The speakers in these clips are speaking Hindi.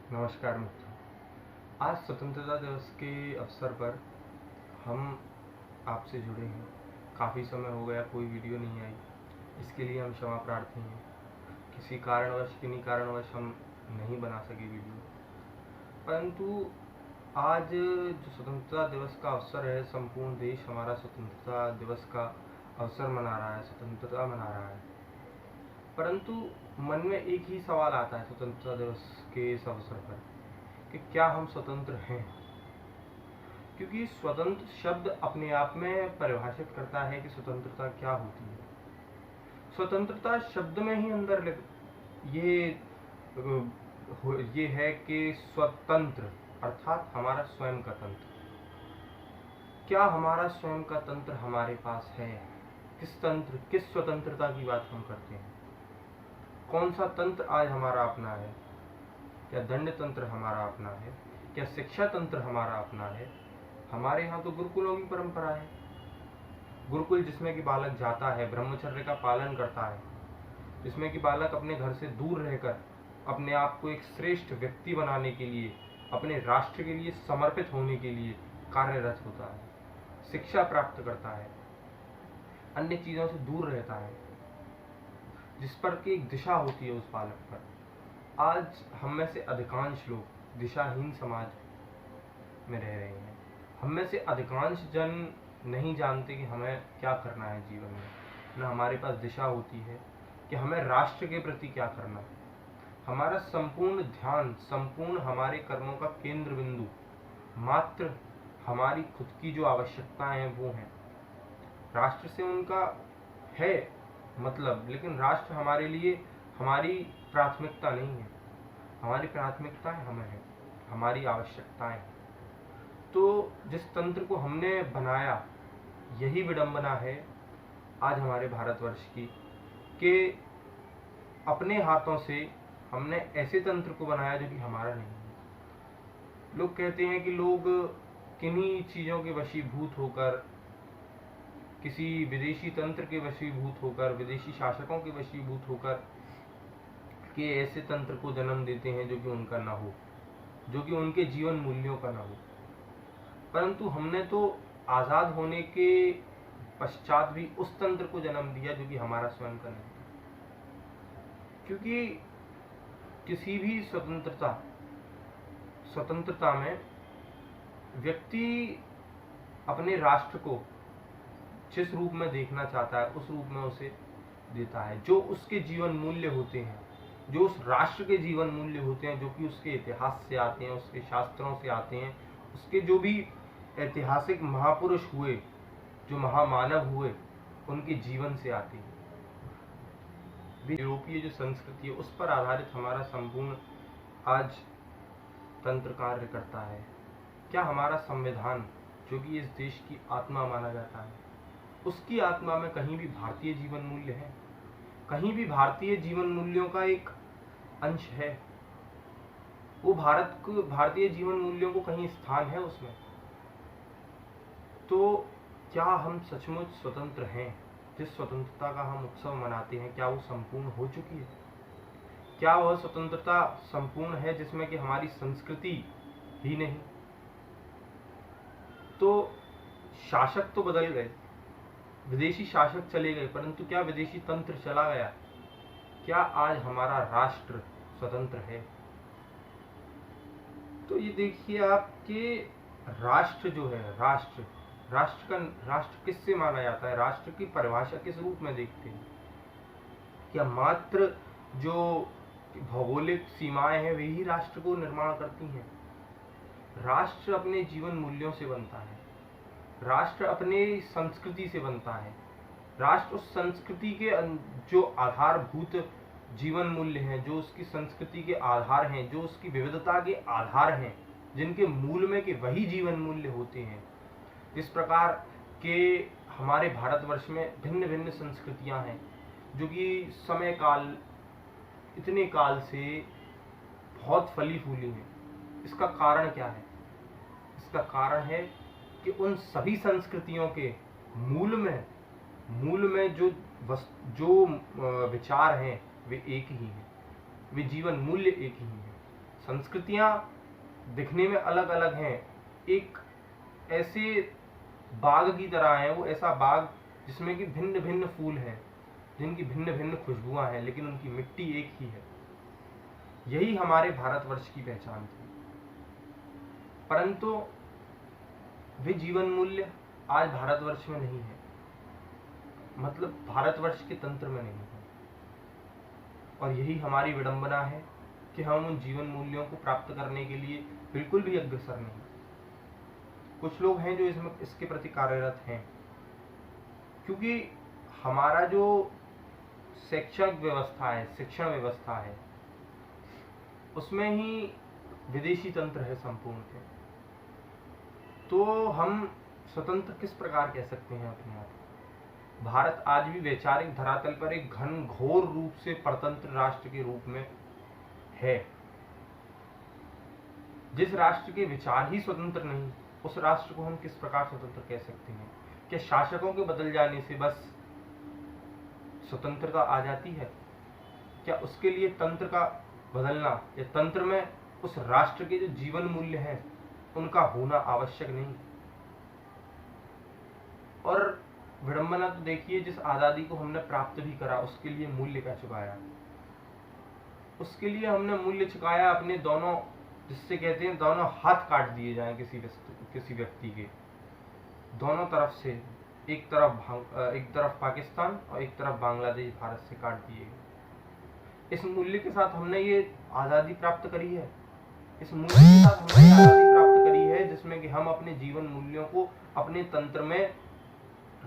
नमस्कार मित्रों। आज स्वतंत्रता दिवस के अवसर पर हम आपसे जुड़े हैं। काफ़ी समय हो गया कोई वीडियो नहीं आई, इसके लिए हम क्षमा प्रार्थी हैं। किन्हीं कारणवश हम नहीं बना सके वीडियो, परंतु आज जो स्वतंत्रता दिवस का अवसर है, संपूर्ण देश हमारा स्वतंत्रता दिवस का अवसर मना रहा है, स्वतंत्रता मना रहा है। परंतु मन में एक ही सवाल आता है स्वतंत्रता दिवस के इस अवसर पर कि क्या हम स्वतंत्र हैं? क्योंकि स्वतंत्र शब्द अपने आप में परिभाषित करता है कि स्वतंत्रता क्या होती है। स्वतंत्रता शब्द में ही अंदर ये है कि स्वतंत्र अर्थात हमारा स्वयं का तंत्र। क्या हमारा स्वयं का तंत्र हमारे पास है? किस स्वतंत्रता की बात हम करते हैं? कौन सा तंत्र आज हमारा अपना है? क्या दंड तंत्र हमारा अपना है? क्या शिक्षा तंत्र हमारा अपना है? हमारे यहाँ तो गुरुकुलों की परंपरा है। गुरुकुल जिसमें कि बालक जाता है, ब्रह्मचर्य का पालन करता है, जिसमें कि बालक अपने घर से दूर रहकर अपने आप को एक श्रेष्ठ व्यक्ति बनाने के लिए, अपने राष्ट्र के लिए समर्पित होने के लिए कार्यरत होता है, शिक्षा प्राप्त करता है, अन्य चीज़ों से दूर रहता है, जिस पर की एक दिशा होती है उस बालक पर। आज हम में से अधिकांश लोग दिशाहीन समाज में रह रहे हैं। हम में से अधिकांश जन नहीं जानते कि हमें क्या करना है जीवन में, न हमारे पास दिशा होती है कि हमें राष्ट्र के प्रति क्या करना है। हमारा संपूर्ण ध्यान, संपूर्ण हमारे कर्मों का केंद्र बिंदु मात्र हमारी खुद की जो आवश्यकताएं हैं वो हैं। राष्ट्र से उनका है मतलब, लेकिन राष्ट्र हमारे लिए हमारी प्राथमिकता नहीं है। हमारी प्राथमिकताएं हमें है, हमारी आवश्यकताएं। तो जिस तंत्र को हमने बनाया, यही विडंबना है आज हमारे भारतवर्ष की कि अपने हाथों से हमने ऐसे तंत्र को बनाया जो कि हमारा नहीं है। लोग कहते हैं कि लोग किन्हीं चीज़ों के वशीभूत होकर, किसी विदेशी तंत्र के वशीभूत होकर, विदेशी शासकों के वशीभूत होकर के ऐसे तंत्र को जन्म देते हैं जो कि उनका ना हो, जो कि उनके जीवन मूल्यों का ना हो। परंतु हमने तो आज़ाद होने के पश्चात भी उस तंत्र को जन्म दिया जो कि हमारा स्वयं का नहीं था। क्योंकि किसी भी स्वतंत्रता में व्यक्ति अपने राष्ट्र को जिस रूप में देखना चाहता है उस रूप में उसे देता है। जो उसके जीवन मूल्य होते हैं, जो उस राष्ट्र के जीवन मूल्य होते हैं, जो कि उसके इतिहास से आते हैं, उसके शास्त्रों से आते हैं, उसके जो भी ऐतिहासिक महापुरुष हुए, जो महामानव हुए, उनके जीवन से आते हैं। यूरोपीय जो संस्कृति है उस पर आधारित हमारा संपूर्ण आज तंत्र कार्य करता है। क्या हमारा संविधान, जो कि इस देश की आत्मा माना जाता है, उसकी आत्मा में कहीं भी भारतीय जीवन मूल्य है? कहीं भी भारतीय जीवन मूल्यों का एक अंश है? वो भारतीय जीवन मूल्यों को कहीं स्थान है उसमें? तो क्या हम सचमुच स्वतंत्र हैं? जिस स्वतंत्रता का हम उत्सव मनाते हैं, क्या वो संपूर्ण हो चुकी है? क्या वह स्वतंत्रता संपूर्ण है जिसमें कि हमारी संस्कृति ही नहीं? तो शासक तो बदल गए, विदेशी शासक चले गए, परंतु क्या विदेशी तंत्र चला गया? क्या आज हमारा राष्ट्र स्वतंत्र है? तो ये देखिए आप कि राष्ट्र जो है, राष्ट्र किससे माना जाता है? राष्ट्र की परिभाषा किस रूप में देखते हैं? क्या मात्र जो भौगोलिक सीमाएं हैं वही राष्ट्र को निर्माण करती हैं? राष्ट्र अपने जीवन मूल्यों से बनता है, राष्ट्र अपने संस्कृति से बनता है। राष्ट्र उस संस्कृति के जो आधारभूत जीवन मूल्य हैं, जो उसकी संस्कृति के आधार हैं, जो उसकी विविधता के आधार हैं, जिनके मूल में के वही जीवन मूल्य होते हैं। जिस प्रकार के हमारे भारतवर्ष में भिन्न भिन्न संस्कृतियां हैं, जो कि समय काल, इतने काल से बहुत फली फूली हैं। इसका कारण क्या है? इसका कारण है कि उन सभी संस्कृतियों के मूल में जो विचार हैं वे एक ही हैं, वे जीवन मूल्य एक ही हैं। संस्कृतियाँ दिखने में अलग अलग हैं, एक ऐसे बाग की तरह है, वो ऐसा बाग जिसमें कि भिन्न भिन्न फूल हैं, जिनकी भिन्न भिन्न खुशबुआं हैं, लेकिन उनकी मिट्टी एक ही है। यही हमारे भारतवर्ष की पहचान थी। परंतु वे जीवन मूल्य आज भारतवर्ष में नहीं है, मतलब भारतवर्ष के तंत्र में नहीं है। और यही हमारी विडंबना है कि हम उन जीवन मूल्यों को प्राप्त करने के लिए बिल्कुल भी अग्रसर नहीं। कुछ लोग हैं जो इसके प्रति कार्यरत हैं, क्योंकि हमारा जो शैक्षणिक व्यवस्था है, शिक्षण व्यवस्था है, उसमें ही विदेशी तंत्र है संपूर्ण के। तो हम स्वतंत्र किस प्रकार कह सकते हैं अपने आप को? भारत आज भी वैचारिक धरातल पर एक घनघोर रूप से परतंत्र राष्ट्र के रूप में है। जिस राष्ट्र के विचार ही स्वतंत्र नहीं, उस राष्ट्र को हम किस प्रकार स्वतंत्र कह सकते हैं? क्या शासकों के बदल जाने से बस स्वतंत्रता आ जाती है? क्या उसके लिए तंत्र का बदलना या तंत्र में उस राष्ट्र के जो जीवन मूल्य हैं उनका होना आवश्यक नहीं? और विडंबना तो देखिए, जिस आजादी को हमने प्राप्त भी करा उसके लिए मूल्य क्या चुकाया? उसके लिए हमने मूल्य चुकाया अपने दोनों, जिससे कहते हैं दोनों हाथ काट दिए जाएं किसी व्यक्ति के, दोनों तरफ से, एक तरफ पाकिस्तान और एक तरफ बांग्लादेश भारत से काट दिए गए। इस मूल्य के साथ हमने ये आज़ादी प्राप्त करी है, इस मूल्य के साथ हमने आज़ादी प्राप्त करी है जिसमें कि हम अपने जीवन मूल्यों को अपने तंत्र में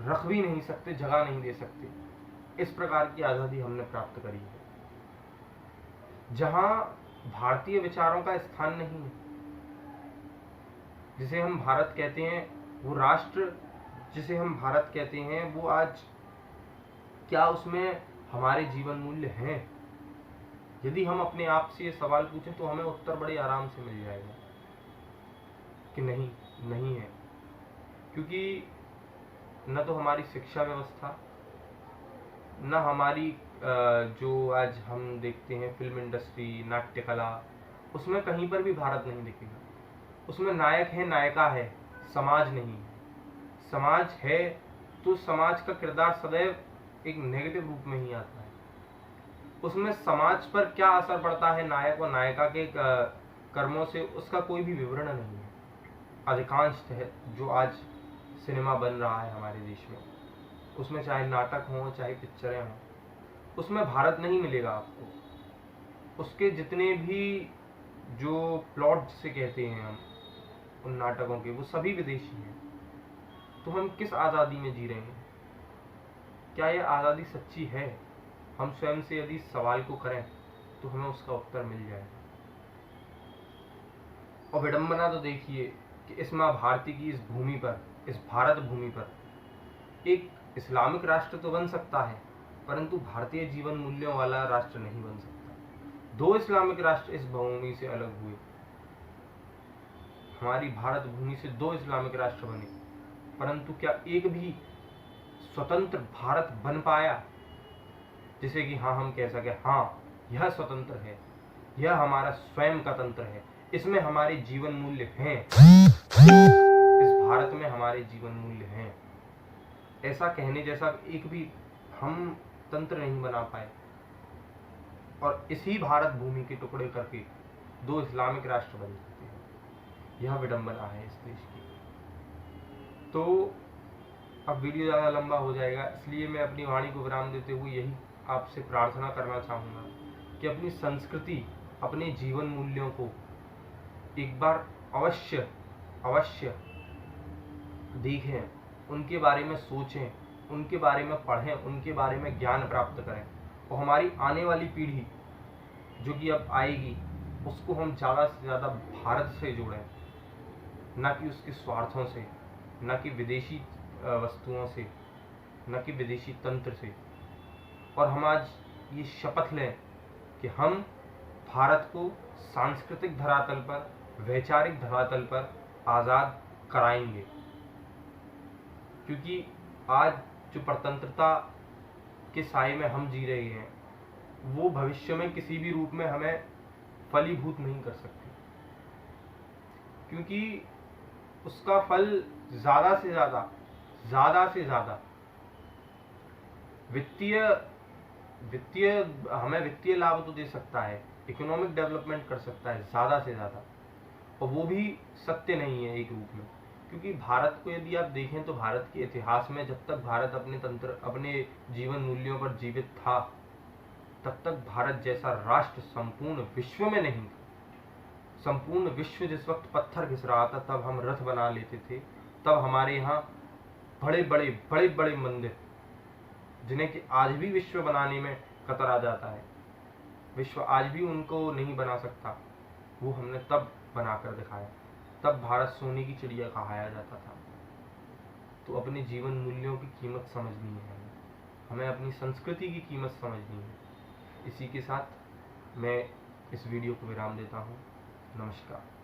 रख भी नहीं सकते, जगह नहीं दे सकते। इस प्रकार की आज़ादी हमने प्राप्त करी है जहां भारतीय विचारों का स्थान नहीं है। जिसे हम भारत कहते हैं, वो राष्ट्र जिसे हम भारत कहते हैं, वो आज क्या उसमें हमारे जीवन मूल्य हैं? यदि हम अपने आप से ये सवाल पूछें तो हमें उत्तर बड़े आराम से मिल जाएगा कि नहीं है। क्योंकि न तो हमारी शिक्षा व्यवस्था, न हमारी जो आज हम देखते हैं फिल्म इंडस्ट्री, नाट्य कला, उसमें कहीं पर भी भारत नहीं दिखेगा। उसमें नायक है, नायिका है, समाज नहीं है। समाज है तो समाज का किरदार सदैव एक नेगेटिव रूप में ही आता है। उसमें समाज पर क्या असर पड़ता है नायक और नायिका के कर्मों से, उसका कोई भी विवरण नहीं है। अधिकांश जो आज सिनेमा बन रहा है हमारे देश में, उसमें चाहे नाटक हो चाहे पिक्चरें हों, उसमें भारत नहीं मिलेगा आपको। उसके जितने भी जो प्लॉट जिसे कहते हैं हम उन नाटकों के, वो सभी विदेशी हैं। तो हम किस आज़ादी में जी रहे हैं? क्या यह आज़ादी सच्ची है? हम स्वयं से यदि सवाल को करें तो हमें उसका उत्तर मिल जाएगा। और विडंबना तो देखिए कि इस माँ भारती की इस भूमि पर, इस भारत भूमि पर एक इस्लामिक राष्ट्र तो बन सकता है, परंतु भारतीय जीवन मूल्यों वाला राष्ट्र नहीं बन सकता। 2 इस्लामिक राष्ट्र इस भूमि से अलग हुए, हमारी भारत भूमि से 2 इस्लामिक राष्ट्र बने, परंतु क्या एक भी स्वतंत्र भारत बन पाया जिसे कि हाँ हम कह सके हाँ यह स्वतंत्र है, यह हमारा स्वयं का तंत्र है, इसमें हमारे जीवन मूल्य हैं, इस भारत में हमारे जीवन मूल्य हैं? ऐसा कहने जैसा एक भी हम तंत्र नहीं बना पाए, और इसी भारत भूमि के टुकड़े करके 2 इस्लामिक राष्ट्र बन सकते हैं। यह विडंबना है इस देश की। तो अब वीडियो ज़्यादा लंबा हो जाएगा, इसलिए मैं अपनी वाणी को विराम देते हुए यही आपसे प्रार्थना करना चाहूँगा कि अपनी संस्कृति, अपने जीवन मूल्यों को एक बार अवश्य देखें, उनके बारे में सोचें, उनके बारे में पढ़ें, उनके बारे में ज्ञान प्राप्त करें, और हमारी आने वाली पीढ़ी जो कि अब आएगी उसको हम ज़्यादा से ज़्यादा भारत से जोड़ें, न कि उसके स्वार्थों से, न कि विदेशी वस्तुओं से, न कि विदेशी तंत्र से। और हम आज ये शपथ लें कि हम भारत को सांस्कृतिक धरातल पर, वैचारिक धरातल पर आज़ाद कराएंगे। क्योंकि आज जो परतंत्रता के साए में हम जी रहे हैं, वो भविष्य में किसी भी रूप में हमें फलीभूत नहीं कर सकती, क्योंकि उसका फल ज्यादा से ज्यादा वित्तीय वित्तीय हमें वित्तीय लाभ तो दे सकता है, इकोनॉमिक डेवलपमेंट कर सकता है ज्यादा से ज्यादा, और वो भी सत्य नहीं है एक रूप में। क्योंकि भारत को यदि आप देखें तो भारत के इतिहास में जब तक भारत अपने जीवन मूल्यों पर जीवित था, तब तक भारत जैसा राष्ट्र संपूर्ण विश्व में नहीं था। संपूर्ण विश्व जिस वक्त पत्थर घिस रहा था, तब हम रथ बना लेते थे, तब हमारे यहाँ बड़े बड़े मंदिर, जिन्हें कि आज भी विश्व बनाने में कतरा जाता है, विश्व आज भी उनको नहीं बना सकता, वो हमने तब बनाकर दिखाया। तब भारत सोने की चिड़िया कहाया जाता था। तो अपने जीवन मूल्यों की कीमत समझनी है हमें अपनी संस्कृति की कीमत समझनी है। इसी के साथ मैं इस वीडियो को विराम देता हूँ। नमस्कार।